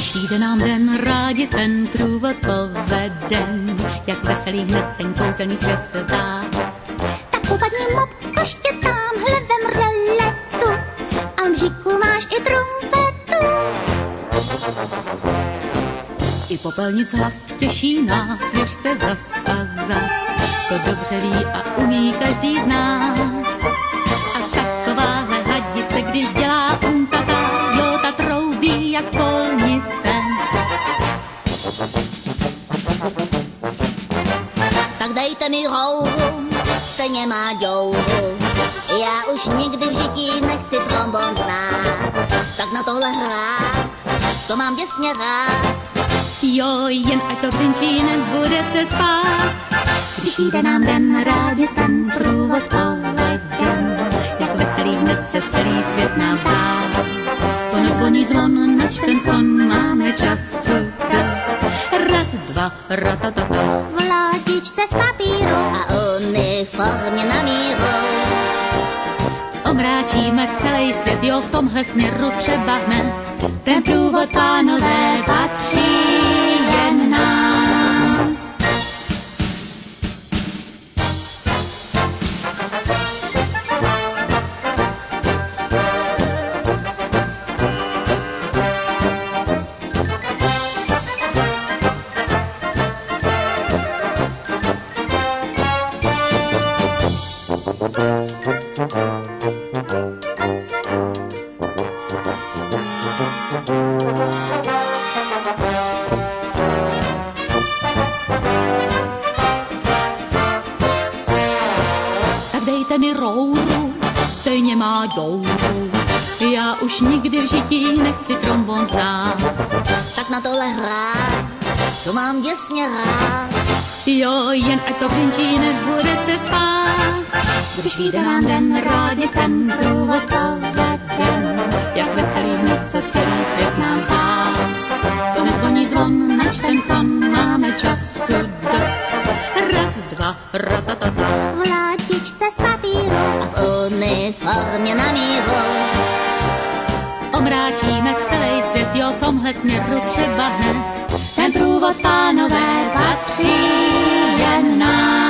Když vyjde nám den, rádi ten průvod povedem, jak veselý hned ten kouzelný svět se zdá. Tak upadni mop, koště tamhle vem roletu a v bříku máš i trumpetu. I popelnic hlas těší nás, věřte zas a zas, to dobře ví a umí každý z nás. A takováhle hadice, když dělá untata, jo, ta troubí jak polnice. Tak dejte mi houru, stejně má děuru. Já už nikdy v žití nechci trombon znát. Tak na tohle hrát, to mám děsně rád. Jo, jen ať to břenčí, nebudete spát. Když jde nám den, rádi ten průvod povedem, jak veselý hned se celý svět nám zdá. To nezvoní zvon, nač ten zvon, máme času dost. Raz, dva, ratatata. V lodičce z papíru a uniformě na míru. Omráčíme celý svět, jo, v tomhle směru třeba hned. Ten průvod, pánové, patří jen nám. Tak dejte mi rouru, stejně má douru. Já už nikdy v žití nechci trombon znát. Tak na tohle hrát, to mám děsně rád. Jo, jen ať to břenčí, nebudete spát. Když vyjde nám den, rádi ten průvod povedem, jak veselý hned se celý svět nám zdá. To nezvoní zvon, nač ten zvon, máme času dost. Raz, dva, ratatata. V lodičce z papíru a v uniformě na míru. Omráčíme celý svět, jo, v tomhle směru třeba hned. Ten průvod, pánové, patří jen nám.